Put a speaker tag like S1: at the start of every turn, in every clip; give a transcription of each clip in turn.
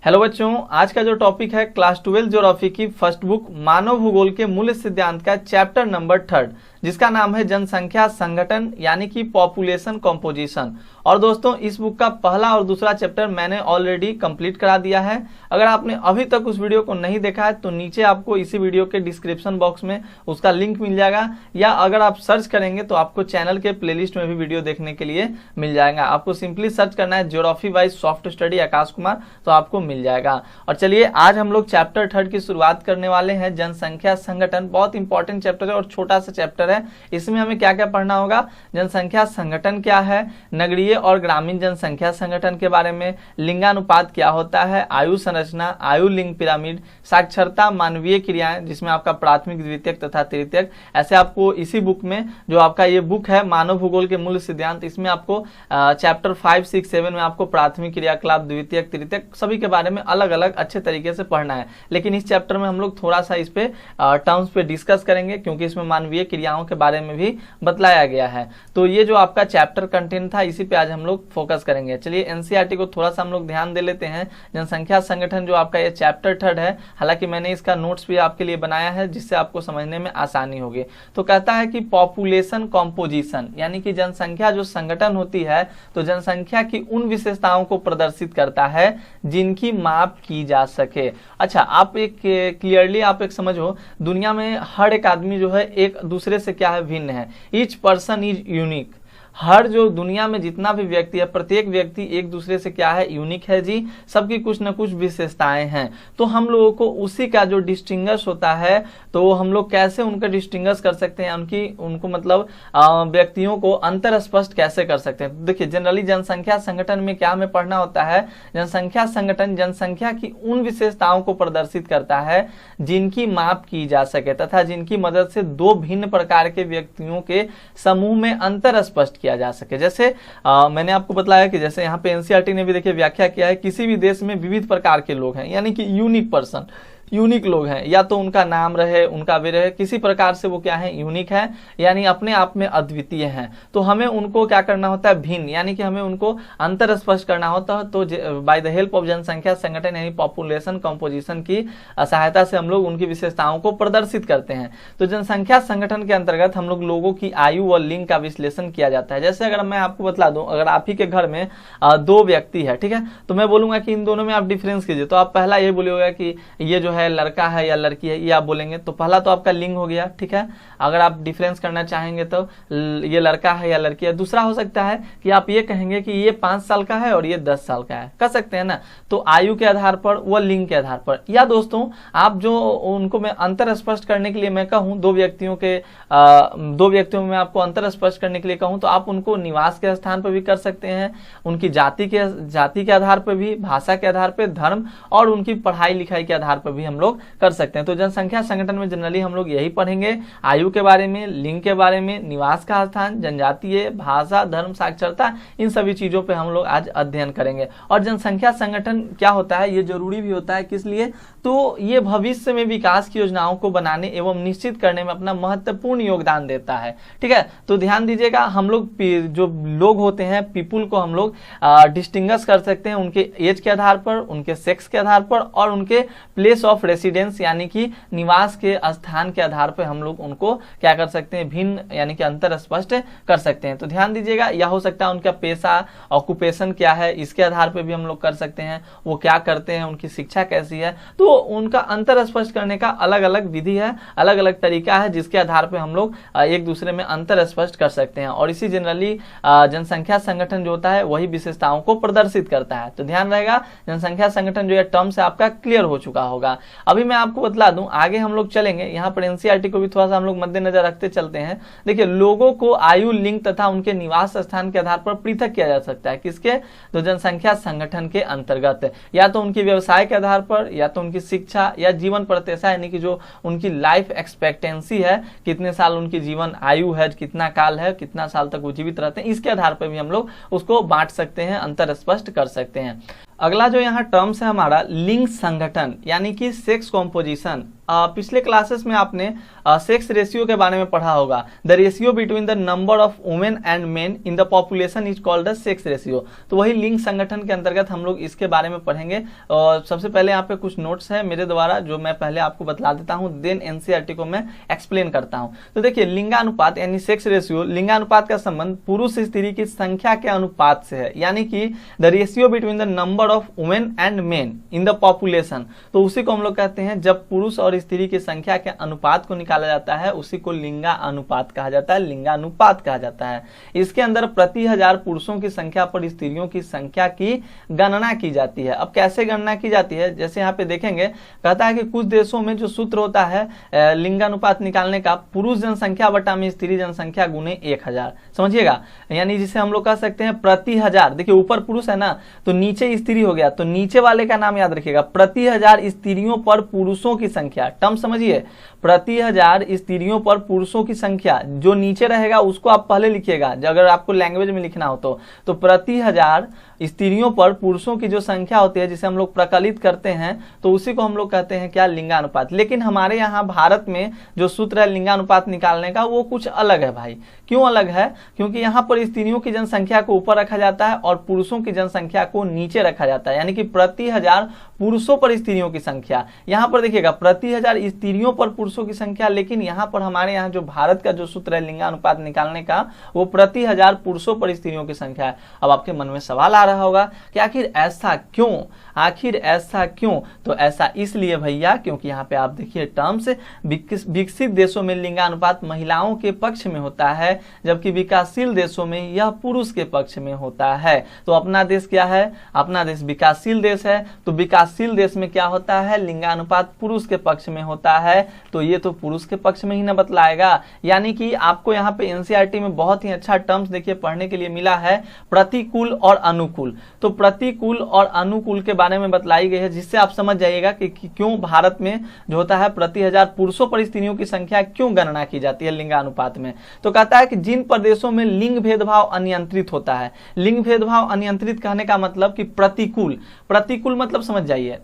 S1: Hello बच्चों, आज का जो टॉपिक है क्लास 12 ज्योग्राफी की फर्स्ट बुक मानव भूगोल के मूल सिद्धांत का चैप्टर नंबर 3 जिसका नाम है जनसंख्या संगठन यानी कि पॉपुलेशन कंपोजिशन। और दोस्तों इस बुक का पहला और दूसरा चैप्टर मैंने ऑलरेडी कंप्लीट करा दिया है। अगर आपने अभी तक उस वीडियो को नहीं देखा है तो नीचे आपको इसी वीडियो के डिस्क्रिप्शन बॉक्स में उसका लिंक मिल जाएगा, या अगर आप सर्च करेंगे तो आपको चैनल के प्लेलिस्ट में भी वीडियो देखने के लिए मिल जाएगा। आपको सिंपली सर्च करना है geography wise soft study Akash Kumar, तो आपको मिल जाएगा। और चलिए आज हम लोग चैप्टर 3 की शुरुआत करने वाले हैं, जनसंख्या संगठन। बहुत इंपॉर्टेंट चैप्टर है और छोटा सा चैप्टर है। इसमें हमें क्या क्या पढ़ना होगा, जनसंख्या संगठन क्या है, नगरीय और ग्रामीण जनसंख्या संगठन के बारे में, लिंगानुपात क्या होता है, आयु संरचना, आयु लिंग पिरामिड, साक्षरता, मानवीय क्रियाएं जिसमें आपका प्राथमिक द्वितीयक तथा तृतीयक। ऐसे आपको इसी बुक में जो आपका ये बुक है मानव भूगोल के मूल सिद्धांत, इसमें आपको चैप्टर 5, 6, 7 में आपको प्राथमिक क्रियाकलाप, द्वितीयक, तृतीयक सभी के बारे में अलग अलग अच्छे तरीके से पढ़ना है। लेकिन इस चैप्टर में हम लोग थोड़ा सा इस पे टर्म्स पे डिस्कस करेंगे क्योंकि इसमें मानवीय क्रियाओं के बारे में भी बतलाया गया है। तो ये जो आपका चैप्टर कंटेंट था इसी पे आज हम लोग फोकस करेंगे। चलिए एनसीईआरटी को थोड़ा सा हम लोग ध्यान दे लेते हैं। जनसंख्या संगठन जो आपका ये चैप्टर 3 है, हालांकि मैंने इसका नोट्स भी आपके लिए बनाया है जिससे आपको समझने में आसानी होगी। तो कहता है कि पॉपुलेशन कंपोजिशन यानी कि जनसंख्या जो संगठन होती है तो जनसंख्या की उन विशेषताओं को प्रदर्शित करता है जिनकी माप की जा सके। अच्छा, आप एक क्लियरली आप एक समझो, दुनिया में हर एक आदमी जो है एक दूसरे से क्या है, भिन्न है। Each person is unique. हर जो दुनिया में जितना भी व्यक्ति है, प्रत्येक व्यक्ति एक दूसरे से क्या है, यूनिक है जी। सबकी कुछ न कुछ विशेषताएं हैं। तो हम लोगों को उसी का जो डिस्टिंग्विश होता है तो हम लोग कैसे उनका डिस्टिंग्विश कर सकते हैं, उनको मतलब व्यक्तियों को अंतर स्पष्ट कैसे कर सकते हैं। देखिए जनरली जनसंख्या संगठन में क्या हमें पढ़ना होता है, जनसंख्या संगठन जनसंख्या की उन विशेषताओं को प्रदर्शित करता है जिनकी माप की जा सके तथा जिनकी मदद से दो भिन्न प्रकार के व्यक्तियों के समूह में अंतर स्पष्ट किया जा सके। जैसे मैंने आपको बताया कि जैसे यहाँ पे एनसीईआरटी ने भी देखिए व्याख्या किया है, किसी भी देश में विविध प्रकार के लोग हैं यानी कि यूनिक पर्सन, यूनिक लोग हैं, या तो उनका नाम रहे, उनका भी रहे, किसी प्रकार से वो क्या है, यूनिक है यानी अपने आप में अद्वितीय हैं। तो हमें उनको क्या करना होता है, भिन्न, यानी कि हमें उनको अंतर स्पष्ट करना होता है। तो बाय द हेल्प ऑफ जनसंख्या संगठन यानी पॉपुलेशन कंपोजिशन की सहायता से हम लोग उनकी विशेषताओं को प्रदर्शित करते हैं। तो जनसंख्या संगठन के अंतर्गत हम लोग लोगों की आयु और लिंग का विश्लेषण किया जाता है। जैसे अगर मैं आपको बतला दूं, अगर आप ही के घर में दो व्यक्ति है, ठीक है, तो मैं बोलूंगा कि इन दोनों में आप डिफरेंस कीजिए, तो आप पहला ये बोलिएगा कि ये जो है लड़का है या लड़की है, ये आप बोलेंगे तो पहला तो आपका लिंग हो गया, ठीक है। अगर आप डिफरेंस करना चाहेंगे तो ये लड़का है या लड़की है। दूसरा हो सकता है कि आप ये कहेंगे कि ये 5 साल का है और ये 10 साल का है, कर सकते हैं ना। तो आयु के आधार पर व लिंग के आधार पर, या दोस्तों आप जो उनको मैं अंतर स्पष्ट करने के लिए मैं कहूँ दो व्यक्तियों में मैं आपको अंतर स्पष्ट करने के लिए कहूँ तो आप उनको निवास के स्थान पर भी कर सकते हैं, उनकी जाति के आधार पर भी, भाषा के आधार पर, धर्म और उनकी पढ़ाई लिखाई के आधार पर भी हम लोग कर सकते हैं। तो जनसंख्या संगठन में जनरली हम लोग यही पढ़ेंगे, आयु के बारे में, लिंग के बारे में, निवास का स्थान, जनजातीय, भाषा, धर्म, साक्षरता, इन सभी चीजों पे हम लोग आज अध्ययन करेंगे। और जनसंख्या संगठन क्या होता है, ये जरूरी भी होता है, किस लिए, तो ये भविष्य में विकास की योजनाओं को बनाने एवं निश्चित करने में अपना महत्वपूर्ण योगदान देता है, ठीक है। तो ध्यान दीजिएगा, हम लोग जो लोग होते हैं, पीपुल को हम लोग डिस्टिंग्विश कर सकते हैं उनके एज के आधार पर, उनके सेक्स के आधार पर और उनके प्लेस ऑफ रेसिडेंस यानी कि निवास के स्थान के आधार पर हम लोग उनको क्या कर सकते हैं, भिन्न यानी कि अंतर स्पष्ट कर सकते हैं। तो ध्यान दीजिएगा, यह हो सकता है उनका पेशा, ऑक्यूपेशन क्या है, इसके आधार पर भी हम लोग कर सकते हैं, वो क्या करते हैं, उनकी शिक्षा कैसी है। तो उनका अंतर स्पष्ट करने का अलग अलग विधि है, अलग अलग तरीका है जिसके आधार पर हम लोग एक दूसरे में अंतर स्पष्ट कर सकते हैं। और इसी जनरली जनसंख्या संगठन जो होता है वही विशेषताओं को प्रदर्शित करता है। तो ध्यान रहेगा, जनसंख्या संगठन जो है टर्म से आपका क्लियर हो चुका होगा। अभी मैं आपको बतला दूं, आगे हम लोग चलेंगे, यहाँ पर एनसीईआरटी को भी थोड़ा सा हम लोग मद्देनजर रखते चलते हैं। देखिए लोगों को आयु, लिंग तथा उनके निवास स्थान के आधार पर पृथक किया जा सकता है, किसके, तो जनसंख्या संगठन के अंतर्गत, या तो उनके व्यवसाय के आधार पर, या तो उनकी शिक्षा या जीवन प्रत्याशा यानी कि जो उनकी लाइफ एक्सपेक्टेंसी है, कितने साल उनकी जीवन आयु है, कितना काल है, कितना साल तक वो जीवित रहते हैं, इसके आधार पर भी हम लोग उसको बांट सकते हैं, अंतर स्पष्ट कर सकते हैं। अगला जो यहाँ टर्म्स है हमारा लिंग संगठन यानी कि सेक्स कॉम्पोजिशन, पिछले क्लासेस में आपने सेक्स रेशियो के बारे में पढ़ा होगा। The ratio between the number of women and main in the population is called the sex ratio. तो वही लिंग संगठन के अंतर्गत हम लोग इसके बारे में पढ़ेंगे। और सबसे पहले यहाँ पे कुछ नोट्स है मेरे द्वारा जो मैं पहले आपको बतला देता हूँ, देन एनसीईआरटी को मैं एक्सप्लेन करता हूँ। तो देखिए, लिंगानुपात यानी सेक्स रेशियो, लिंगानुपात का संबंध पुरुष स्त्री की संख्या के अनुपात से है, यानी कि the ratio between the number of women and main in the population. तो उसी को हम लोग कहते हैं, जब पुरुष और स्त्री की संख्या के अनुपात को निकाला जाता है उसी को लिंगा अनुपात कहा जाता है, लिंगानुपात कहा जाता है। इसके अंदर प्रति 1000 पुरुषों की संख्या पर स्त्रियों की संख्या की गणना की जाती है। अब कैसे गणना की जाती है, जैसे यहाँ पे देखेंगे, कहता है कि कुछ देशों में जो सूत्र होता है लिंगानुपात निकालने का, पुरुष जनसंख्या बटा में स्त्री जनसंख्या गुने 1000, समझिएगा। यानी जिसे हम लोग कह सकते हैं प्रति 1000, देखिए ऊपर पुरुष है ना, तो नीचे स्त्री हो गया, तो नीचे वाले का नाम याद रखिएगा, प्रति 1000 स्त्रियों पर पुरुषों की संख्या, टर्म समझिए, प्रति 1000 स्त्रियों पर पुरुषों की संख्या, जो नीचे रहेगा उसको आप पहले लिखिएगा अगर आपको लैंग्वेज में लिखना हो तो प्रति 1000 स्त्रियों पर पुरुषों की जो संख्या होती है जिसे हम लोग प्रकलित करते हैं तो उसी को हम लोग कहते हैं क्या, लिंगानुपात। लेकिन हमारे यहाँ भारत में जो सूत्र है लिंगानुपात निकालने का वो कुछ अलग है भाई। क्यों अलग है? क्योंकि यहाँ पर स्त्रियों की जनसंख्या को ऊपर रखा जाता है और पुरुषों की जनसंख्या को नीचे रखा जाता है, यानी कि प्रति 1000 पुरुषों पर स्त्रियों की संख्या। यहाँ पर देखिएगा प्रति 1000 स्त्रियों पर पुरुषों की संख्या, लेकिन यहाँ पर हमारे यहाँ जो भारत का जो सूत्र है लिंगानुपात निकालने का वो प्रति 1000 पुरुषों पर स्त्रियों की संख्या है। अब आपके मन में सवाल आ रहा होगा कि आखिर ऐसा क्यों, आखिर ऐसा क्यों? तो ऐसा इसलिए भैया क्योंकि यहाँ पे आप देखिए टर्म्स, विकसित देशों में लिंगानुपात महिलाओं के पक्ष में होता है जबकि विकासशील देशों में यह पुरुष के पक्ष में होता है। तो अपना देश क्या है? अपना देश विकासशील देश है, तो विकासशील देश में क्या होता है? लिंगानुपात पुरुष के पक्ष में होता है, तो ये तो पुरुष के पक्ष में ही न बतलाएगा। यानी कि आपको यहाँ पे एनसीईआरटी में बहुत ही अच्छा टर्म्स देखिए पढ़ने के लिए मिला है, प्रतिकूल और अनुकूल। तो प्रतिकूल और अनुकूल के बारे में बतलाई गई है, जिससे आप समझ जाइएगा कि क्यों भारत में जो होता है प्रति 1000 पुरुषों पर स्त्रियों की संख्या क्यों गणना की जाती है लिंगानुपात में। तो कहता है कि जिन प्रदेशों में लिंग भेदभाव अनियंत्रित होता है, लिंग भेदभाव अनियंत्रित कहने का मतलब कि प्रतिकूल, प्रतिकूल मतलब समझ जाइए,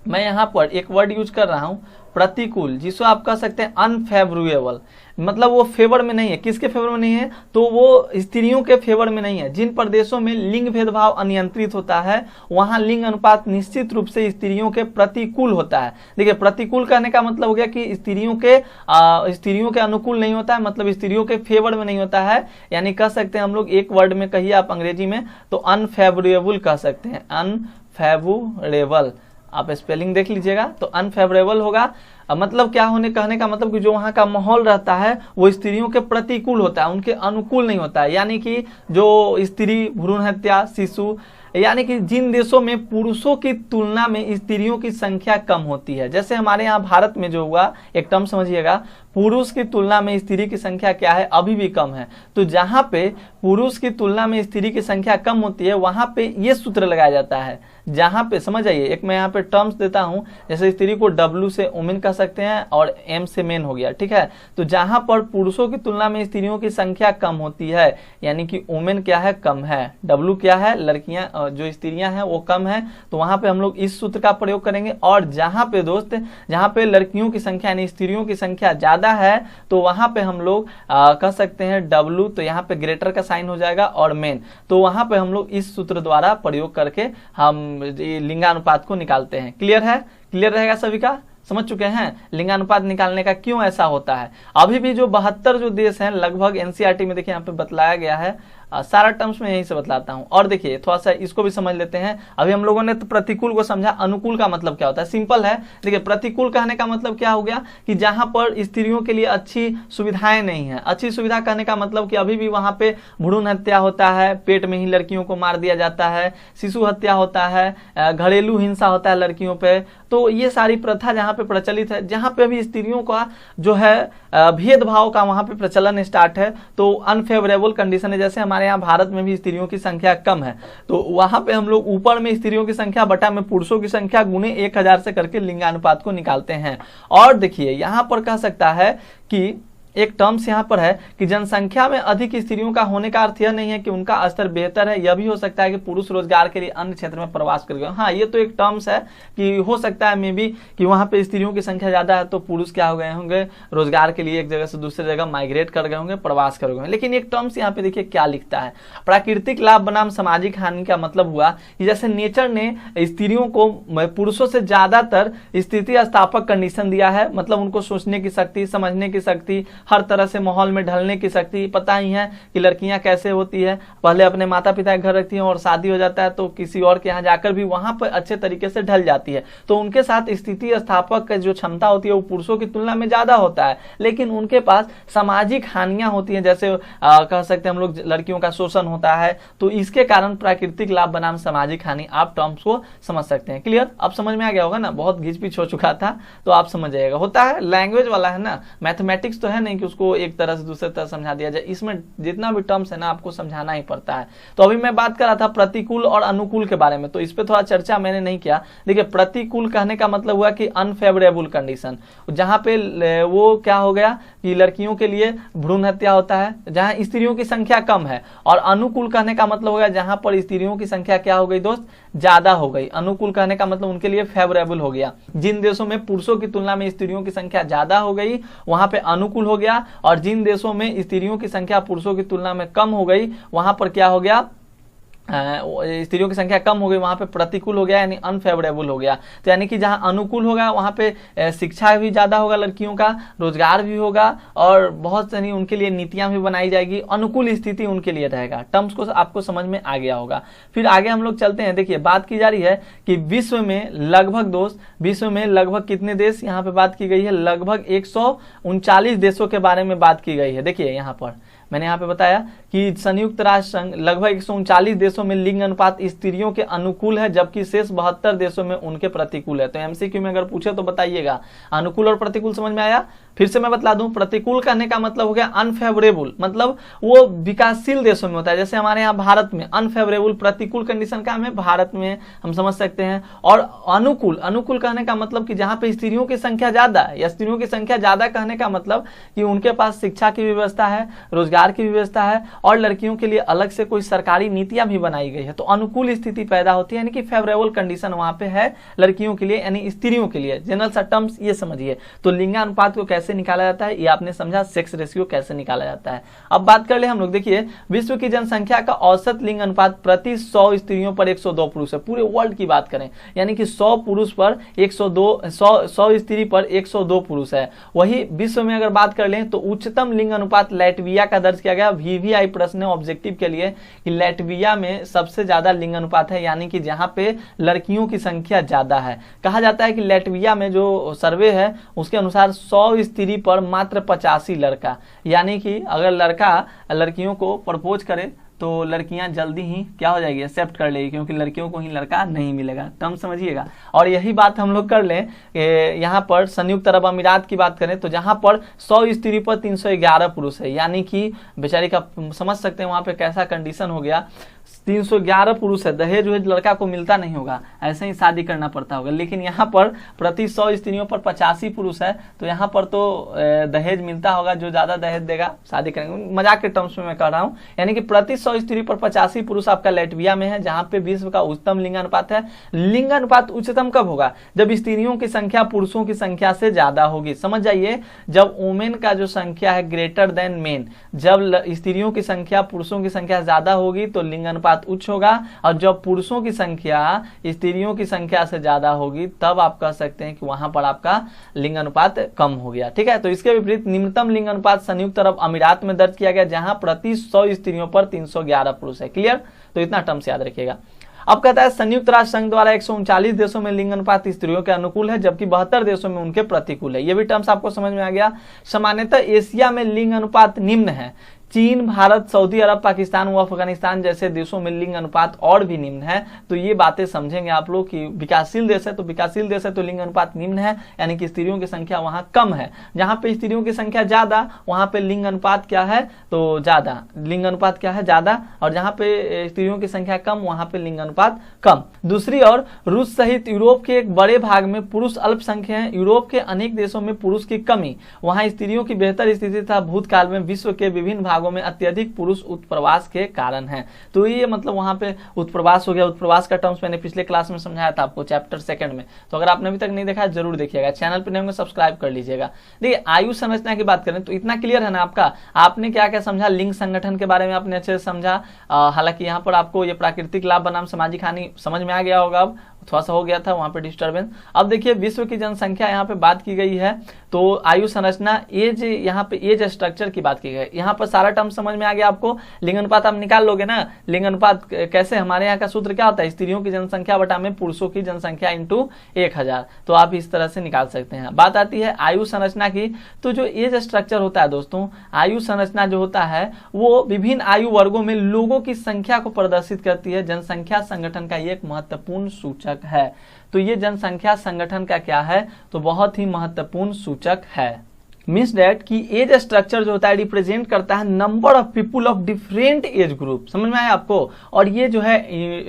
S1: मैं यहां पर एक वर्ड यूज कर रहा हूं प्रतिकूल, जिसको आप कह सकते हैं अनफेवरेबल, मतलब वो फेवर में नहीं है। किसके फेवर में नहीं है? तो वो स्त्रियों के फेवर में नहीं है। जिन प्रदेशों में लिंग भेदभाव अनियंत्रित होता है वहां लिंग अनुपात निश्चित रूप से स्त्रियों के प्रतिकूल होता है। देखिए प्रतिकूल कहने का मतलब हो गया कि स्त्रियों के अनुकूल नहीं होता है, मतलब स्त्रियों के फेवर में नहीं होता है। यानी कह सकते हैं हम लोग एक वर्ड में कहिए आप अंग्रेजी में तो अनफेवरेबल कह सकते हैं, अनफेवरेबल। आप स्पेलिंग देख लीजिएगा तो अनफेवरेबल होगा। मतलब क्या होने कहने का मतलब कि जो वहां का माहौल रहता है वो स्त्रियों के प्रतिकूल होता है, उनके अनुकूल नहीं होता है। यानी कि जो स्त्री भ्रूण हत्या, शिशु, यानी कि जिन देशों में पुरुषों की तुलना में स्त्रियों की संख्या कम होती है, जैसे हमारे यहाँ भारत में जो हुआ, एक टर्म समझिएगा, पुरुष की तुलना में स्त्री की संख्या क्या है? अभी भी कम है। तो जहां पे पुरुष की तुलना में स्त्री की संख्या कम होती है वहां पे ये सूत्र लगाया जाता है। जहां पे समझ आइए, एक मैं यहाँ पे टर्म्स देता हूं, जैसे स्त्री को W से वुमेन कह सकते हैं और M से मेन हो गया, ठीक है। तो जहां पर पुरुषों की तुलना में स्त्रियों की संख्या कम होती है, यानी कि वुमेन क्या है? कम है। W क्या है? लड़कियां, जो स्त्रियां हैं वो कम है, तो वहां पे हम लोग इस सूत्र का प्रयोग करेंगे। और जहां पे दोस्त, जहां पे लड़कियों की संख्या यानी स्त्रियों की संख्या ज्यादा है तो वहां पे हम लोग कह सकते हैं W, तो यहाँ पे ग्रेटर का साइन हो जाएगा, और मेन, तो वहां पे हम लोग इस सूत्र द्वारा प्रयोग करके हम लिंगानुपात को निकालते हैं। क्लियर है? क्लियर रहेगा सभी का? समझ चुके हैं लिंगानुपात निकालने का क्यों ऐसा होता है। अभी भी जो 72 जो देश हैं लगभग एनसीईआरटी में देखिए यहाँ पे बतलाया गया है, सारा टर्म्स में यहीं से बतलाता हूं। और देखिए थोड़ा सा इसको भी समझ लेते हैं। अभी हम लोगों ने तो प्रतिकूल को समझा, अनुकूल का मतलब क्या होता है? सिंपल है। देखिए प्रतिकूल कहने का मतलब क्या हो गया कि जहां पर स्त्रियों के लिए अच्छी सुविधाएं नहीं है। अच्छी सुविधा कहने का मतलब कि अभी भी वहां पे भ्रूण हत्या होता है, पेट में ही लड़कियों को मार दिया जाता है, शिशु हत्या होता है, घरेलू हिंसा होता है लड़कियों पे। तो ये सारी प्रथा जहाँ पे प्रचलित है, जहाँ पे अभी स्त्रियों का जो है भेदभाव का वहां पे प्रचलन स्टार्ट है, तो अनफेवरेबल कंडीशन है। जैसे हमारे यहाँ भारत में भी स्त्रियों की संख्या कम है, तो वहां पे हम लोग ऊपर में स्त्रियों की संख्या बटा में पुरुषों की संख्या गुने 1000 से करके लिंगानुपात को निकालते हैं। और देखिए यहाँ पर कह सकता है कि एक टर्म्स यहाँ पर है कि जनसंख्या में अधिक स्त्रियों का होने का अर्थ यह नहीं है कि उनका स्तर बेहतर है, यह भी हो सकता है कि पुरुष रोजगार के लिए अन्य क्षेत्र में प्रवास कर गए। हाँ, ये तो एक टर्म्स है कि हो सकता है मे बी कि वहां पे स्त्रियों की संख्या ज्यादा है तो पुरुष क्या हो गए होंगे, रोजगार के लिए एक जगह से दूसरी जगह माइग्रेट कर गए होंगे, प्रवास कर गए होंगे। लेकिन एक टर्म्स यहाँ पे देखिए क्या लिखता है, प्राकृतिक लाभ बनाम सामाजिक हानि का मतलब हुआ कि जैसे नेचर ने स्त्रियों को पुरुषों से ज्यादातर स्थिति स्थापक कंडीशन दिया है, मतलब उनको सोचने की शक्ति, समझने की शक्ति, हर तरह से माहौल में ढलने की शक्ति। पता ही है कि लड़कियां कैसे होती है, पहले अपने माता पिता के घर रखती हैं और शादी हो जाता है तो किसी और के यहाँ जाकर भी वहां पर अच्छे तरीके से ढल जाती है। तो उनके साथ स्थिति स्थापक की जो क्षमता होती है वो पुरुषों की तुलना में ज्यादा होता है, लेकिन उनके पास सामाजिक हानियां होती हैं, जैसे कह सकते हैं हम लोग लड़कियों का शोषण होता है। तो इसके कारण प्राकृतिक लाभ बनाम सामाजिक हानि, आप टर्म्स को समझ सकते हैं। क्लियर, अब समझ में आ गया होगा ना, बहुत घिच पिच हो चुका था तो आप समझ जाएगा। होता है लैंग्वेज वाला है ना, मैथमेटिक्स तो है नहीं कि उसको एक तरह से दूसरे तरह समझा दिया जाए, इसमें जितना भी टर्म्स है ना आपको समझाना ही पड़ता है। तो अभी मैं बात कर रहा था प्रतिकूल और अनुकूल के बारे में, तो इस पे थोड़ा चर्चा मैंने नहीं किया। देखिए, प्रतिकूल कहने का मतलब हुआ कि अनफेवरेबल कंडीशन, जहां पे वो क्या हो गया कि लड़कियों के लिए भ्रूण हत्या होता है, जहां स्त्रियों की संख्या कम है। और अनुकूल कहने का मतलब हो गया जहां पर स्त्रियों की संख्या क्या हो गई दोस्त, ज्यादा हो गई। अनुकूल कहने का मतलब उनके लिए फेवरेबल हो गया। जिन देशों में पुरुषों की तुलना में स्त्रियों की संख्या ज्यादा हो गई वहां पे अनुकूल हो गया, और जिन देशों में स्त्रियों की संख्या पुरुषों की तुलना में कम हो गई वहां पर क्या हो गया, स्त्रियों की संख्या कम हो गई, वहां पे प्रतिकूल हो गया, यानी अनफेवरेबल हो गया। तो यानी कि जहां अनुकूल होगा वहां पे शिक्षा भी ज्यादा होगा लड़कियों का, रोजगार भी होगा और बहुत सारी उनके लिए नीतियां भी बनाई जाएगी, अनुकूल स्थिति उनके लिए रहेगा। टर्म्स को आपको समझ में आ गया होगा। फिर आगे हम लोग चलते हैं। देखिए, बात की जा रही है कि विश्व में लगभग कितने देश, यहाँ पे बात की गई है लगभग 139 देशों के बारे में बात की गई है। देखिए यहाँ पर मैंने यहाँ पे बताया कि संयुक्त राष्ट्र संघ लगभग 139 देशों में लिंग अनुपात स्त्रियों के अनुकूल है, जबकि शेष 72 देशों में उनके प्रतिकूल है। तो एमसीक्यू में अगर पूछे तो बताइएगा, अनुकूल और प्रतिकूल समझ में आया? फिर से मैं बता दूं, प्रतिकूल कहने का मतलब हो गया अनफेवरेबल, मतलब वो विकासशील देशों में होता है। जैसे हमारे यहाँ भारत में अनफेवरेबल, प्रतिकूल कंडीशन का हमें भारत में हम समझ सकते हैं। और अनुकूल कहने का मतलब कि जहां पे स्त्रियों की संख्या ज्यादा है, या स्त्रियों की संख्या ज्यादा कहने का मतलब कि उनके पास शिक्षा की व्यवस्था है, रोजगार की व्यवस्था है और लड़कियों के लिए अलग से कोई सरकारी नीतियां भी बनाई गई है। तो अनुकूल स्थिति पैदा होती है, यानी कि फेवरेबल कंडीशन वहां पे है लड़कियों के लिए, यानी स्त्रियों के लिए। जनरल सा टर्म्स ये समझिए। तो लिंगानुपात को कैसे निकाला जाता है ये आपने समझा, सेक्स रेशियो कैसे निकाला जाता है। अब बात कर ले हम लोग। देखिए, विश्व की जनसंख्या का औसत लिंग अनुपात प्रति 100 स्त्रियों पर 102 पुरुष है। पूरे वर्ल्ड की बात करें, यानी कि 100 पुरुष पर 100 स्त्री पर 102 पुरुष है। वही विश्व में अगर बात कर लें तो उच्चतम लिंग अनुपात लैटविया का दर्ज किया गया। वीवीआई प्रश्न ऑब्जेक्टिव के लिए कि लैटविया में सबसे ज्यादा लिंग अनुपात है, यानी कि जहां पे लड़कियों की संख्या ज्यादा है। कहा जाता है कि लैटविया में जो सर्वे है उसके अनुसार 100 स्त्री पर मात्र 85 लड़का, यानी कि अगर लड़का लड़कियों को प्रपोज करे तो लड़कियां जल्दी ही क्या हो जाएगी, एक्सेप्ट कर लेगी, क्योंकि लड़कियों को ही लड़का नहीं मिलेगा। टर्म समझिएगा। और यही बात हम लोग कर लें यहाँ पर संयुक्त अरब अमीरात की बात करें तो जहां पर 100 स्त्री पर 311 पुरुष है, यानी कि बेचारी का समझ सकते हैं वहां पे कैसा कंडीशन हो गया। 311 पुरुष है, दहेज वहेज लड़का को मिलता नहीं होगा, ऐसे ही शादी करना पड़ता होगा। लेकिन यहाँ पर प्रति 100 स्त्रियों पर 85 पुरुष है, तो यहाँ पर तो दहेज मिलता होगा, जो ज्यादा दहेज देगा शादी करेंगे। मजाक के टर्म्स में मैं कह रहा हूँ, यानी कि प्रति 100 स्त्री पर 85 पुरुष आपका लैटविया में है, जहां पे विश्व का उच्चतम लिंगानुपात है। लिंगानुपात उच्चतम कब होगा? जब स्त्रियों की संख्या पुरुषों की संख्या से ज्यादा होगी। समझ जाइए, जब वुमेन का जो संख्या है ग्रेटर देन मेन, जब स्त्रियों की संख्या पुरुषों की संख्या ज्यादा होगी तो लिंगानुपात उच्च होगा, और जब पुरुषों की संख्या स्त्रियों की संख्या से ज्यादा होगी तब आप कह सकते हैं कि वहां पर आपका लिंग अनुपात कम हो गया। ठीक है, तो इसके विपरीत निम्नतम लिंग अनुपात संयुक्त अरब अमीरात में दर्ज किया गया, जहां प्रति 100 स्त्रियों पर 311 पुरुष है। क्लियर? तो इतना टर्म्स याद रखिएगा। अब कहता है संयुक्त राष्ट्र संघ द्वारा 139 देशों में लिंग अनुपात स्त्रियों के अनुकूल है, जबकि 72 देशों में उनके प्रतिकूल है। ये भी टर्म्स आपको समझ में आ गया। सामान्यतः एशिया में लिंग अनुपात निम्न है, चीन, भारत, सऊदी अरब, पाकिस्तान व अफगानिस्तान जैसे देशों में लिंग अनुपात और भी निम्न है। तो ये बातें समझेंगे आप लोग कि विकासशील देश है तो लिंग अनुपात निम्न है, यानी कि स्त्रियों की संख्या वहां कम है। जहां पे स्त्रियों की संख्या ज्यादा वहां पे लिंग अनुपात क्या है, तो ज्यादा, लिंग अनुपात क्या है, ज्यादा, और जहां पे स्त्रियों की संख्या कम वहां पे लिंग अनुपात कम। दूसरी ओर रूस सहित यूरोप के एक बड़े भाग में पुरुष अल्पसंख्यक हैं। यूरोप के अनेक देशों में पुरुष की कमी, वहां स्त्रियों की बेहतर स्थिति था। भूतकाल में विश्व के विभिन्न भागों में अत्यधिक पुरुष उत्प्रवास के कारण है। तो ये मतलब वहां पे उत्प्रवास हो गया। उत्प्रवास का टर्म्स मैंने पिछले क्लास में समझाया था आपको चैप्टर 2 में, तो अगर आपने अभी तक नहीं देखा जरूर देखिएगा, चैनल पर नहीं होंगे सब्सक्राइब कर लीजिएगा। देखिए आयु संरचना की बात करें तो इतना क्लियर है ना आपका, आपने क्या क्या समझा, लिंग संगठन के बारे में आपने अच्छे से समझा। हालांकि यहाँ पर आपको ये प्राकृतिक लाभ बनाम सामाजिक हानि समझ में आ गया होगा, अब थोड़ा सा हो गया था वहां पे डिस्टर्बेंस। अब देखिए विश्व की जनसंख्या यहाँ पे बात की गई है, तो आयु संरचना, एज, यहाँ पे एज स्ट्रक्चर की बात की गई। यहाँ पर सारा टर्म समझ में आ गया आपको। लिंग अनुपात आप निकाल लोगे ना, लिंग अनुपात कैसे, हमारे यहाँ का सूत्र क्या होता है, स्त्रियों की जनसंख्या बटा में पुरुषों की जनसंख्या इंटू 1000, तो आप इस तरह से निकाल सकते हैं। बात आती है आयु संरचना की, तो जो एज स्ट्रक्चर होता है दोस्तों, आयु संरचना जो होता है वो विभिन्न आयु वर्गों में लोगों की संख्या को प्रदर्शित करती है। जनसंख्या संगठन का एक महत्वपूर्ण सूचक है। तो ये जनसंख्या संगठन का क्या है, तो बहुत ही महत्वपूर्ण सूचक है। मीन्स डेट कि एज स्ट्रक्चर जो होता है रिप्रेजेंट करता है number of people of different age group. समझ में आया आपको। और ये जो है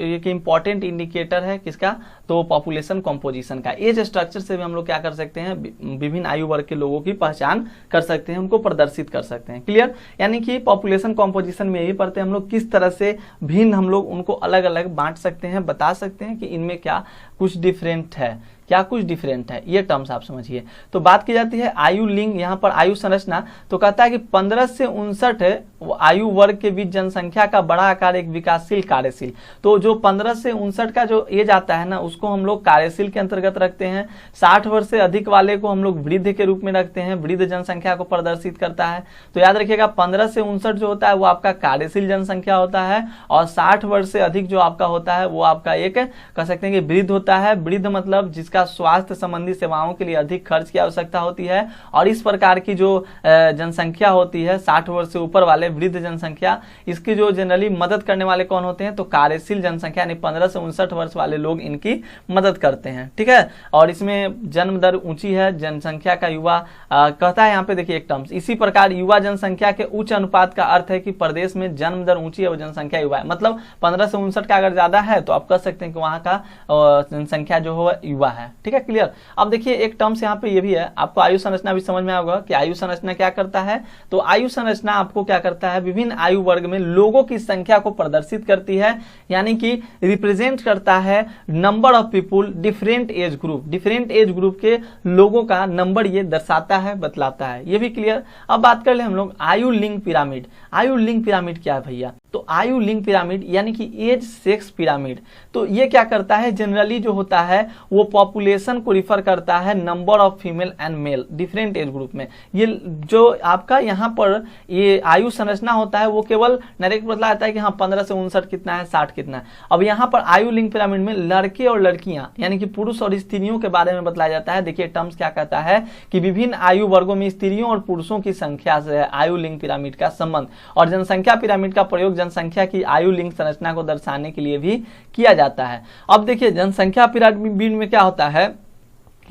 S1: एक इंपॉर्टेंट इंडिकेटर है किसका, तो पॉपुलेशन कॉम्पोजिशन का। एज स्ट्रक्चर से भी हम लोग क्या कर सकते हैं, विभिन्न आयु वर्ग के लोगों की पहचान कर सकते हैं, उनको प्रदर्शित कर सकते हैं। क्लियर, यानी कि पॉपुलेशन कॉम्पोजिशन में यही पढ़ते हैं हम लोग, किस तरह से भिन्न हम लोग उनको अलग अलग बांट सकते हैं, बता सकते हैं कि इनमें क्या कुछ डिफरेंट है, क्या कुछ डिफरेंट है, ये टर्म्स आप समझिए। तो बात की जाती है आयु लिंग, यहाँ पर आयु संरचना, तो कहता है कि 15 से 59 आयु वर्ग के बीच जनसंख्या का बड़ा आकार एक विकासशील कार्यशील। तो जो 15 से 59 का जो एज आता है ना, उसको हम लोग कार्यशील के अंतर्गत रखते हैं। 60 वर्ष से अधिक वाले को हम लोग वृद्ध के रूप में रखते हैं, वृद्ध जनसंख्या को प्रदर्शित करता है। तो याद रखिएगा 15 से 59 जो होता है वो आपका कार्यशील जनसंख्या होता है, और 60 वर्ष से अधिक जो आपका होता है वो आपका एक कह सकते हैं कि वृद्ध होता है। वृद्ध मतलब जिसका स्वास्थ्य संबंधी सेवाओं के लिए अधिक खर्च की आवश्यकता होती है। और इस प्रकार की जो जनसंख्या होती है 60 वर्ष से ऊपर वाले वृद्ध जनसंख्या, इसकी जो जनरली मदद करने वाले कौन होते हैं, तो कार्यशील जनसंख्या, यानी 15 से 59 वर्ष वाले लोग इनकी मदद करते हैं। ठीक है, और इसमें जन्म दर ऊंची है, जनसंख्या का युवा कहता है यहाँ पे देखिए एक टर्म्स, इसी प्रकार युवा जनसंख्या के उच्च अनुपात का अर्थ है कि प्रदेश में जन्म दर ऊंची है और जनसंख्या युवा है। मतलब 15 से 59 का अगर ज्यादा है तो आप कह सकते हैं कि वहां का जनसंख्या जो हो युवा है। ठीक है, क्लियर। अब देखिए एक टर्म्स यहाँ पे ये भी है, आपको आयु संरचना भी समझ में आएगा कि आयु संरचना क्या करता है। तो आयु संरचना आपको क्या करता है, विभिन्न आयु वर्ग में लोगों की संख्या को प्रदर्शित करती है, यानी कि रिप्रेजेंट करता है number of people different age group. Different age group के लोगों का नंबर ये दर्शाता है, बतलाता है, ये भी क्लियर। अब बात कर ले हम लोग आयु लिंग पिरामिड। आयु लिंग पिरामिड क्या है भैया, तो आयु लिंग पिरामिड यानी कि एज सेक्स पिरामिड। तो ये क्या करता है, जनरली जो होता है वो पॉपुलेशन को रिफर करता है number of female and male different age group में। ये जो आपका यहाँ पर ये आयु संरचना होता है वो केवल डायरेक्ट बतलाता है कि हाँ 15 से 59 कितना है, 60 कितना है। अब यहाँ पर आयु लिंग पिरामिड में लड़के और लड़कियां यानी कि पुरुष और स्त्रियों के बारे में बतलाया जाता है। देखिए टर्म्स क्या कहता है कि विभिन्न आयु वर्गों में स्त्रियों और पुरुषों की संख्या से है आयु लिंग पिरामिड का संबंध। और जनसंख्या पिरामिड का प्रयोग जनसंख्या की आयु लिंग संरचना को दर्शाने के लिए भी किया जाता है। अब देखिए जनसंख्या पिरामिड में क्या होता है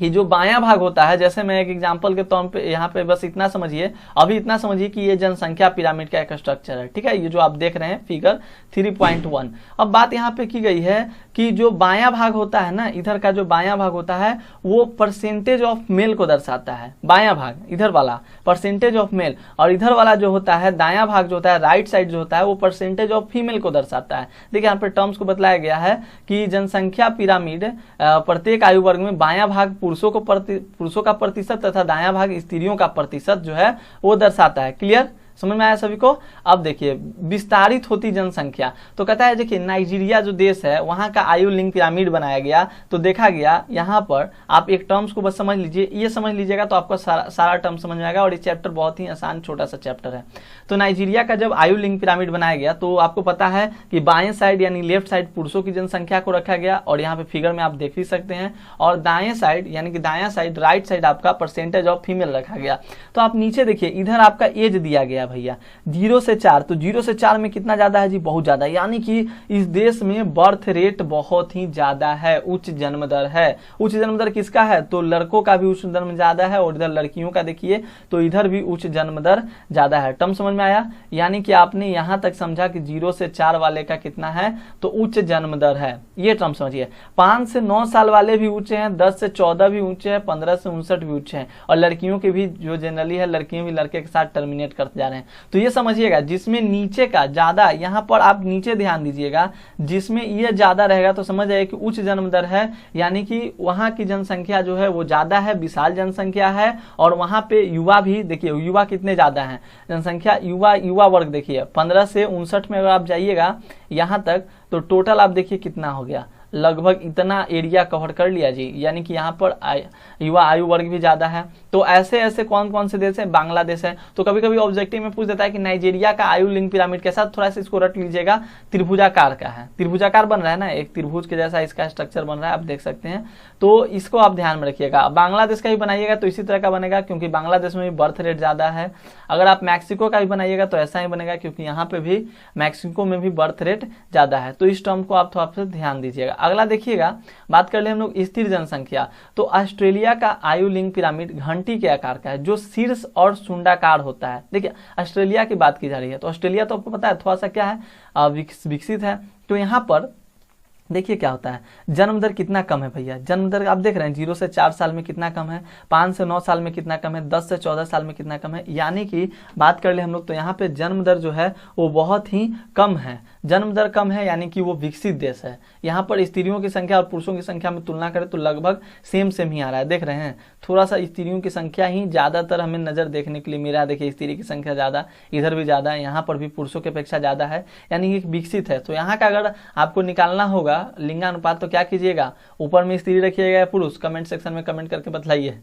S1: कि जो बायां भाग होता है, जैसे मैं एक एग्जांपल के तौर पे यहाँ पे बस इतना समझिए, अभी इतना समझिए कि ये जनसंख्या पिरामिड का एक स्ट्रक्चर है। ठीक है, ये जो आप देख रहे हैं फिगर 3.1। अब बात यहाँ पे की गई है कि जो बायां भाग होता है ना, इधर का जो बायां भाग होता है वो परसेंटेज ऑफ मेल को दर्शाता है। बायां भाग इधर वाला परसेंटेज ऑफ मेल, और इधर वाला जो होता है दायां भाग जो होता है राइट साइड जो होता है वो परसेंटेज ऑफ फीमेल को दर्शाता है। देखिए यहाँ पे टर्म्स को बताया गया है कि जनसंख्या पिरामिड प्रत्येक आयु वर्ग में बायां भाग पुरुषों का प्रतिशत तथा दायां भाग स्त्रियों का प्रतिशत जो है वो दर्शाता है। क्लियर, समझ में आया सभी को। अब देखिए विस्तारित होती जनसंख्या, तो कहता है देखिए नाइजीरिया जो देश है वहां का आयु लिंग पिरामिड बनाया गया। तो देखा गया यहाँ पर आप एक टर्म्स को बस समझ लीजिए, ये समझ लीजिएगा तो आपको सारा टर्म समझ में आएगा। और ये चैप्टर बहुत ही आसान छोटा सा चैप्टर है। तो नाइजीरिया का जब आयु लिंग पिरामिड बनाया गया तो आपको पता है कि बाएं साइड यानी लेफ्ट साइड पुरुषों की जनसंख्या को रखा गया, और यहाँ पे फिगर में आप देख भी सकते हैं। और दाएं साइड यानी कि दायां साइड राइट साइड आपका परसेंटेज ऑफ फीमेल रखा गया। तो आप नीचे देखिए इधर आपका एज दिया गया गया भैया 0 से 4, तो 0 से 4 में कितना ज्यादा है जी, बहुत ज्यादा, यानी कि इस देश में बर्थ रेट बहुत ही ज्यादा है, उच्च जन्म दर है। उच्च जन्म दर किसका है, तो लड़कों का भी उच्च जन्म ज्यादा है, और इधर लड़कियों का देखिए तो इधर भी उच्च जन्म दर ज्यादा है। टर्म समझ में आया, यानी कि आपने यहां तक समझा कि 0 से 4 वाले का कितना है, तो उच्च जन्म दर है, ये टर्म समझिए। 5 से 9 साल वाले भी ऊंचे हैं, 10 से 14 भी ऊंचे हैं, 15 से 59 भी ऊंचे हैं, और लड़कियों के भी जो जनरली है लड़कियां भी लड़के के साथ टर्मिनेट करते जा रहे हैं। तो ये समझिएगा जिसमें नीचे का ज्यादा, यहाँ पर आप नीचे ध्यान दीजिएगा, जिसमें ये ज्यादा रहेगा तो समझ आइए कि उच्च जन्म दर है, यानी कि वहां की जनसंख्या जो है वो ज्यादा है, विशाल जनसंख्या है, और वहां पे युवा भी देखिए, युवा कितने ज्यादा हैं, जनसंख्या युवा वर्ग देखिए 15 से 59 में अगर आप जाइएगा यहां तक, तो टोटल आप देखिए कितना हो गया, लगभग इतना एरिया कवर कर लिया जी, यानी कि यहाँ पर युवा आयु वर्ग भी ज्यादा है। तो ऐसे ऐसे कौन कौन से देश है, बांग्लादेश है। तो कभी कभी ऑब्जेक्टिव में पूछ देता है कि नाइजीरिया का आयु लिंग पिरामिड कैसा, थोड़ा सा इसको रट लीजिएगा, त्रिभुजाकार का है, त्रिभुजाकार बन रहा है ना, एक त्रिभुज के जैसा इसका स्ट्रक्चर बन रहा है, आप देख सकते हैं। तो इसको आप ध्यान में रखिएगा। बांग्लादेश का भी बनाइएगा तो इसी तरह का बनेगा, क्योंकि बांग्लादेश में भी बर्थ रेट ज्यादा है। अगर आप मैक्सिको का भी बनाइएगा तो ऐसा ही बनेगा, क्योंकि यहाँ पे भी मैक्सिको में भी बर्थ रेट ज्यादा है। तो इस टर्म को आप थोड़ा सा ध्यान दीजिएगा। अगला देखिएगा, बात कर ले हम लोग स्थिर जनसंख्या। तो ऑस्ट्रेलिया का आयु लिंग पिरामिड घंटी के आकार का है, जो शीर्ष और शुंडाकार होता है। देखिए ऑस्ट्रेलिया की बात की जा रही है, तो ऑस्ट्रेलिया तो आपको पता है थोड़ा सा क्या है, विकसित है। तो यहाँ पर देखिए क्या होता है, जन्म दर कितना कम है भैया, जन्म दर आप देख रहे हैं 0 से 4 साल में कितना कम है, 5 से 9 साल में कितना कम है, 10 से 14 साल में कितना कम है। यानी कि बात कर ले हम लोग तो यहाँ पे जन्म दर जो है वो बहुत ही कम है, जन्म दर कम है, यानी कि वो विकसित देश है। यहाँ पर स्त्रियों की संख्या और पुरुषों की संख्या में तुलना करें तो लगभग सेम ही आ रहा है, देख रहे हैं, थोड़ा सा स्त्रियों की संख्या ही ज्यादातर हमें नजर देखने के लिए मिला। देखिए स्त्री की संख्या ज्यादा, इधर भी ज्यादा है, यहाँ पर भी पुरुषों की अपेक्षा ज्यादा है, यानी कि विकसित है। तो यहाँ का अगर आपको निकालना होगा लिंगानुपात तो क्या कीजिएगा, ऊपर में स्त्री रखिएगा या पुरुष, कमेंट सेक्शन में कमेंट करके बतलाइए।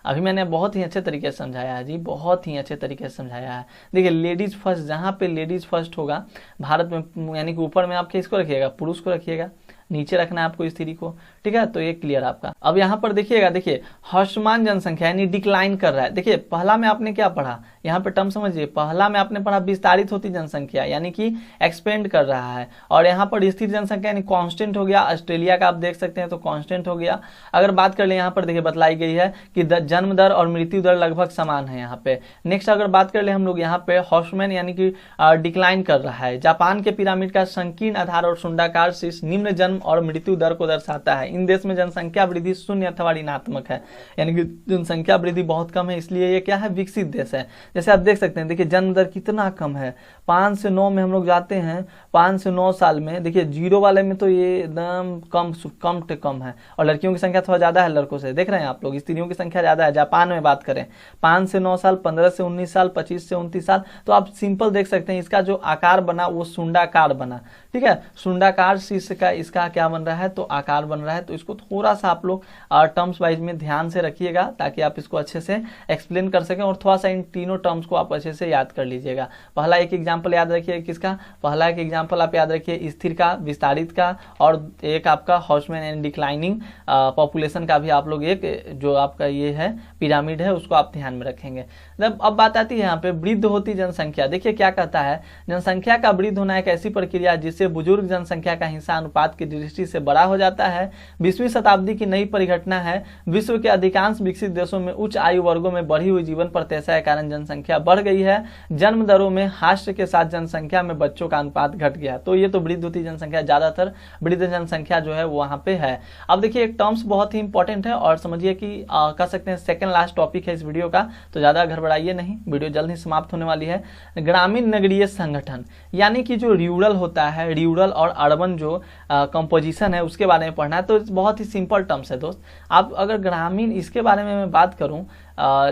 S1: अभी मैंने बहुत ही अच्छे तरीके से समझाया है जी, बहुत ही अच्छे तरीके से समझाया है। देखिए लेडीज फर्स्ट, जहाँ पे लेडीज फर्स्ट होगा भारत में, यानी कि ऊपर में आप किसको रखिएगा, पुरुष को रखिएगा, नीचे रखना है आपको स्त्री को, ठीक है। तो ये क्लियर आपका। अब यहाँ पर देखिएगा, देखिए ह्रस्वमान जनसंख्या यानी डिक्लाइन कर रहा है। देखिए पहला में आपने क्या पढ़ा, यहाँ पे टर्म समझिए, पहला में आपने पढ़ा विस्तारित होती जनसंख्या, यानी कि एक्सपेंड कर रहा है, और यहाँ पर स्थिर जनसंख्या यानी कांस्टेंट हो गया। ऑस्ट्रेलिया का आप देख सकते हैं तो कांस्टेंट हो गया। अगर बात कर ले यहाँ पर देखिए बताई गई है कि जन्म दर और मृत्यु दर लगभग समान है यहाँ पे। नेक्स्ट अगर बात कर ले हम लोग यहाँ पे ह्रस्वमान यानी कि डिक्लाइन कर रहा है। जापान के पिरामिड का संकीर्ण आधार और शुंडाकार शीर्ष निम्न जन्म और मृत्यु दर को दर्शाता है। इन देश में जनसंख्या वृद्धि शून्य अथवा ऋणात्मक है, यानी कि जनसंख्या वृद्धि बहुत कम है, इसलिए ये क्या है, विकसित देश है। जैसे आप देख सकते हैं, देखिए जन्म दर कितना कम है, 5 से 9 में हम लोग जाते हैं, 5 से 9 साल में देखिए 0 वाले में तो ये एकदम कम है, और लड़कियों की संख्या थोड़ा ज्यादा है लड़कों से, देख रहे हैं आप लोग, स्त्रियों की संख्या ज्यादा है। जापान में बात करें 5 से 9 साल, 15 से 19 साल, 25 से 29 साल, तो आप सिंपल देख सकते हैं इसका जो आकार बना वो शुंडाकार बना, ठीक है। शुंडाकार शीर्ष का इसका क्या बन रहा है, तो आकार बन रहा है। तो इसको थोड़ा सा आप लोग टर्म्स वाइज में ध्यान से रखिएगा, ताकि आप इसको अच्छे से एक्सप्लेन कर सकें, और थोड़ा सा इन तीनों टर्म्स को आप अच्छे से याद कर लीजिएगा। पहला एक एग्जांपल याद रखिए, किसका, पहला एक एग्जांपल आप याद रखिए स्थिर का, विस्तारित का, और एक आपका ह्रस्वमान एंड डिक्लाइनिंग पॉपुलेशन का भी आप लोग एक जो आपका ये है पिरामिड है उसको आप ध्यान में रखेंगे। अब बात आती है यहाँ पे वृद्ध होती जनसंख्या। देखिए क्या कहता है, जनसंख्या का वृद्ध होना एक ऐसी प्रक्रिया जिससे बुजुर्ग जनसंख्या का हिस्सा अनुपात की दृष्टि से बड़ा हो जाता है। 20वीं शताब्दी की नई परिघटना है। विश्व के अधिकांश विकसित देशों में उच्च आयु वर्गों में बढ़ी हुई जीवन प्रत्याशा के कारण जनसंख्या बढ़ गई है। जन्म दरों में हास्य के साथ जनसंख्या में बच्चों का अनुपात घट गया। तो ये तो वृद्ध होती जनसंख्या, ज्यादातर वृद्ध जनसंख्या जो है वो वहां पे है। अब देखिए एक टर्म्स बहुत ही इंपॉर्टेंट है, और समझिए कि कह सकते हैं सेकंड लास्ट टॉपिक है इस वीडियो का, तो ज्यादा घबराइए नहीं, वीडियो जल्द ही समाप्त होने वाली है। ग्रामीण नगरीय संगठन, यानी कि जो रूरल होता है, रूरल और अर्बन जो कंपोजिशन है उसके बारे में पढ़ना है। तो बहुत ही सिंपल टर्म्स है दोस्त। आप अगर ग्रामीण इसके बारे में मैं बात करूं,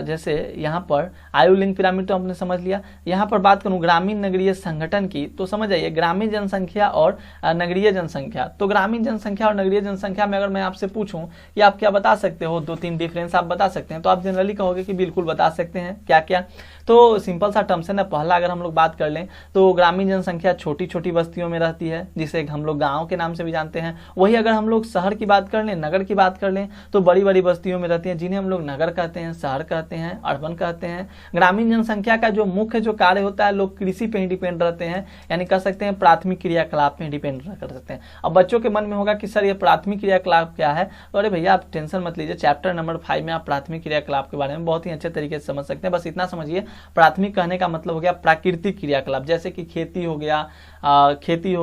S1: जैसे यहाँ पर आयु लिंग पिरामिड तो आपने समझ लिया, यहाँ पर बात करूँ ग्रामीण नगरीय संगठन की, तो समझ आइए ग्रामीण जनसंख्या और नगरीय जनसंख्या। तो ग्रामीण जनसंख्या और नगरीय जनसंख्या में अगर मैं आपसे पूछूं कि आप क्या बता सकते हो, 2-3 डिफरेंस आप बता सकते हैं, तो आप जनरली कहोगे कि बिल्कुल बता सकते हैं। क्या क्या, तो सिंपल सा टर्म्स है ना। पहला अगर हम लोग बात कर लें तो ग्रामीण जनसंख्या छोटी छोटी बस्तियों में रहती है, जिसे हम लोग गाँव के नाम से भी जानते जानते हैं। वही अगर हम लोग शहर की बात कर लें, नगर की बात कर लें, तो बड़ी बड़ी बस्तियों में रहती हैं, जिन्हें हम लोग नगर कहते हैं, शहर कहते हैं, अर्बन कहते हैं। ग्रामीण जनसंख्या का जो मुख्य जो कार्य होता है, लोग कृषि पे ही डिपेंड रहते हैं, यानी कह सकते हैं प्राथमिक क्रियाकलाप में डिपेंड कर सकते हैं। अब बच्चों के मन में होगा कि सर ये प्राथमिक क्रियाकलाप क्या है, तो अरे भैया आप टेंशन मत लीजिए, चैप्टर नंबर 5 में आप प्राथमिक क्रियाकलाप के बारे में बहुत ही अच्छे तरीके से समझ सकते हैं। बस इतना समझिए, प्राथमिक कहने का मतलब हो गया प्राकृतिक क्रियाकलाप, जैसे कि खेती हो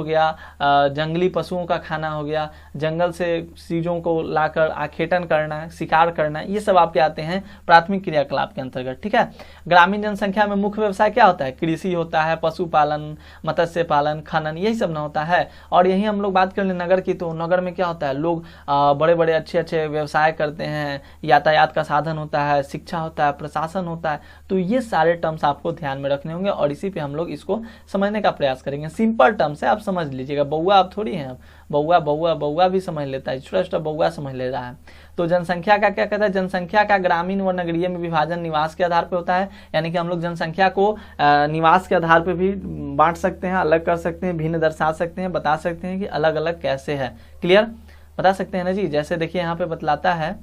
S1: गया, जंगली पशुओं का खाना हो गया, जंगल से चीजों को लाकर आखेटन करना, शिकार करना, ये सब आपके आते हैं प्राथमिक क्रियाकलाप के अंतर्गत, ठीक है। ग्रामीण जनसंख्या में मुख्य व्यवसाय क्या होता है, कृषि होता है, पशुपालन, मत्स्य पालन, खनन, यही सब ना होता है। और यही हम लोग बात कर लें नगर की, तो नगर में क्या होता है, लोग बड़े बड़े अच्छे अच्छे व्यवसाय करते हैं, यातायात का साधन होता है, शिक्षा होता है, प्रशासन होता है। तो ये सारे टर्म्स आपको ध्यान में रखने होंगे और इसी पे हम लोग इसको समझने का प्रयास करेंगे। सिंपल टर्म्स है, आप समझ लीजिएगा। बउआ आप थोड़ी हैं, बउआ बउआ बउआ भी समझ लेता है, छोटा छोटा बउआ समझ ले रहा है। तो जनसंख्या का क्या कहता है, जनसंख्या का ग्रामीण व नगरीय में विभाजन निवास के आधार पर होता है, यानी कि हम लोग जनसंख्या को निवास के आधार पर भी बांट सकते हैं, अलग कर सकते हैं, भिन्न दर्शा सकते हैं, बता सकते हैं कि अलग अलग कैसे है। क्लियर, बता सकते हैं ना जी। जैसे देखिए यहाँ पे बतलाता है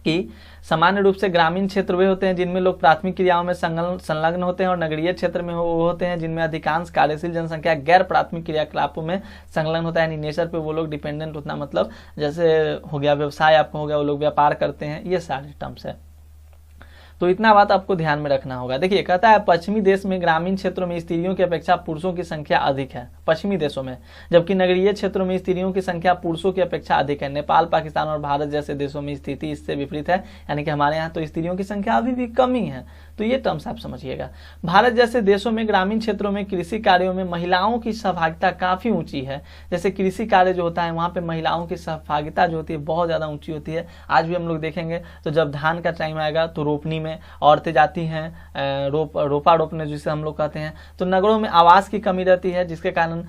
S1: कि सामान्य रूप से ग्रामीण क्षेत्र वे होते हैं जिनमें लोग प्राथमिक क्रियाओं में संलग्न होते हैं, और नगरीय क्षेत्र में वो होते हैं जिनमें अधिकांश कार्यशील जनसंख्या गैर प्राथमिक क्रियाकलापों में संलग्न होता है, यानी नेचर पे वो लोग डिपेंडेंट उतना, मतलब जैसे हो गया व्यवसाय आपको हो गया, वो लोग व्यापार करते हैं, ये सारे टर्म्स है। तो इतना बात आपको ध्यान में रखना होगा। देखिए कहता है पश्चिमी देश में ग्रामीण क्षेत्रों में स्त्रियों की अपेक्षा पुरुषों की संख्या अधिक है, पश्चिमी देशों में, जबकि नगरीय क्षेत्रों में स्त्रियों की संख्या पुरुषों की अपेक्षा अधिक है। नेपाल, पाकिस्तान और भारत जैसे देशों में स्थिति इससे विपरीत है, यानी कि हमारे यहाँ तो स्त्रियों की संख्या अभी भी कम ही है। तो ये टर्म्स आप समझिएगा। भारत जैसे देशों में ग्रामीण क्षेत्रों में कृषि कार्यों में महिलाओं की सहभागिता काफी ऊंची है। जैसे कृषि कार्य जो होता है वहाँ पे महिलाओं की सहभागिता जो होती है बहुत ज्यादा ऊंची होती है। आज भी हम लोग देखेंगे तो जब धान का टाइम आएगा तो रोपनी में औरतें जाती हैं, रोपा रोपने जिसे हम लोग कहते हैं। तो नगरों में आवास की कमी रहती है, जिसके कारण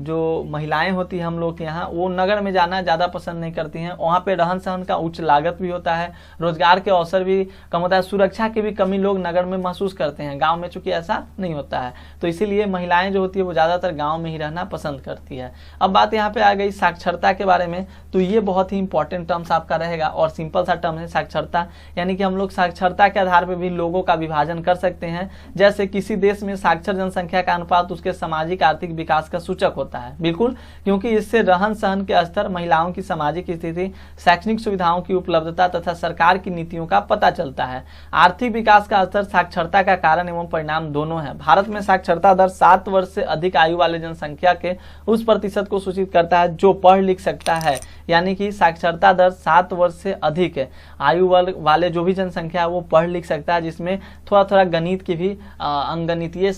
S1: जो महिलाएं होती है हम लोग के यहाँ, वो नगर में जाना ज्यादा पसंद नहीं करती हैं। वहाँ पे रहन सहन का उच्च लागत भी होता है, रोजगार के अवसर भी कम होता है, सुरक्षा की भी कमी लोग नगर में महसूस करते हैं। गांव में चूंकि ऐसा नहीं होता है, तो इसीलिए महिलाएं जो होती है वो ज्यादातर गांव में ही रहना पसंद करती है। अब बात यहाँ पे आ गई साक्षरता के बारे में, तो ये बहुत ही इंपॉर्टेंट टर्म्स आपका रहेगा और सिंपल सा टर्म है साक्षरता, यानी कि हम लोग साक्षरता के आधार पर भी लोगों का विभाजन कर सकते हैं। जैसे किसी देश में साक्षर जनसंख्या का अनुपात उसके सामाजिक आर्थिक विकास का सूचक होता है, बिल्कुल, क्योंकि इससे रहन सहन के स्तर, महिलाओं की सामाजिक स्थिति, शैक्षणिक सुविधाओं की उपलब्धता तथा सरकार की नीतियों का पता चलता है। आर्थिक विकास का स्तर साक्षरता का कारण एवं परिणाम दोनों है। भारत में साक्षरता दर 7 वर्ष से अधिक आयु वाले जनसंख्या के उस प्रतिशत को सूचित करता है जो पढ़ लिख सकता है, यानी कि साक्षरता दर 7 वर्ष से अधिक है आयु वाले जो भी जनसंख्या है वो पढ़ लिख सकता है, जिसमें थोड़ा थोड़ा गणित की भी अंगगणितीय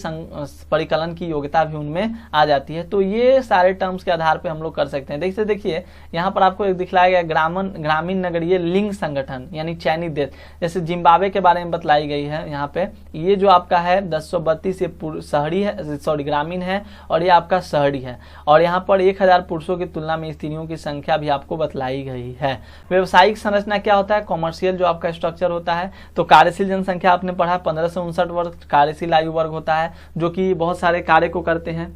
S1: परिकलन की योग्यता भी उनमें आ जाती है। तो ये सारे टर्म्स के आधार पे हम लोग कर सकते हैं। देखिए यहाँ पर आपको एक दिखलाया गया ग्रामीण नगरीय लिंग संगठन, यानी चयनित देश, जैसे जिम्बाब्वे के बारे में बतलाई गई है। यहाँ पे ये जो आपका है 1032 ये शहरी है, सॉरी ग्रामीण है, और ये आपका शहरी है। और यहाँ पर 1000 पुरुषों की तुलना में स्त्रियों की संख्या भी आपको बतलाई गई है। व्यवसायिक संरचना क्या होता है, कॉमर्शियल जो आपका स्ट्रक्चर होता है। तो कार्यशील जनसंख्या आपने पढ़ा 15 से 59 वर्ष कार्यशील आयु वर्ग होता है, जो कि बहुत सारे कार्य को करते हैं।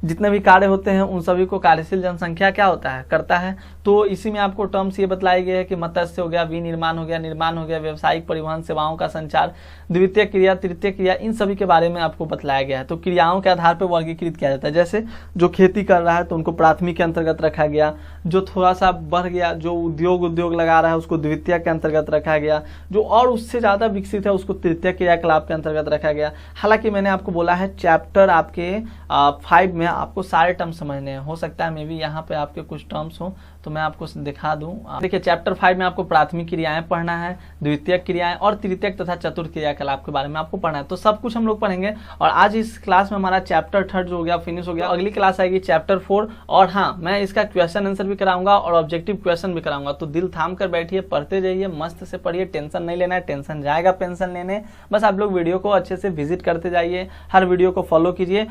S1: जितने भी कार्य होते हैं उन सभी को कार्यशील जनसंख्या क्या होता है, करता है। तो इसी में आपको टर्म्स ये बतलाई गई है कि मत्स्य हो गया, विनिर्माण हो गया, निर्माण हो गया, व्यावसायिक परिवहन, सेवाओं का संचार, द्वितीय क्रिया, तृतीय क्रिया, इन सभी के बारे में आपको बतलाया गया है। तो क्रियाओं के आधार पर वर्गीकृत किया जाता है। जैसे जो खेती कर रहा है तो उनको प्राथमिक के अंतर्गत रखा गया, जो थोड़ा सा बढ़ गया, जो उद्योग लगा रहा है उसको द्वितीय के अंतर्गत रखा गया, जो और उससे ज्यादा विकसित है उसको तृतीय क्रियाकलाप के अंतर्गत रखा गया। हालांकि मैंने आपको बोला है चैप्टर आपके 5 में आपको सारे टर्म्स समझने हैं। हो सकता है मे भी यहाँ पे आपके कुछ टर्म्स हो तो मैं आपको दिखा दूं। देखिए चैप्टर 5 में आपको प्राथमिक क्रियाएं पढ़ना है, द्वितीय क्रियाएं और तृतीय तथा चतुर्थ क्रियाकलाप के बारे में आपको पढ़ना है। तो सब कुछ हम लोग पढ़ेंगे। और आज इस क्लास में हमारा चैप्टर 3 जो हो गया फिनिश हो गया। अगली क्लास आएगी चैप्टर 4, और हाँ मैं इसका क्वेश्चन आंसर भी कराऊंगा और ऑब्जेक्टिव क्वेश्चन भी कराऊंगा। तो दिल थाम कर बैठिए, पढ़ते जाइए, मस्त से पढ़िए, टेंशन नहीं लेना है, टेंशन जाएगा पेंशन लेने। बस आप लोग वीडियो को अच्छे से विजिट करते जाइए, हर वीडियो को फॉलो कीजिए।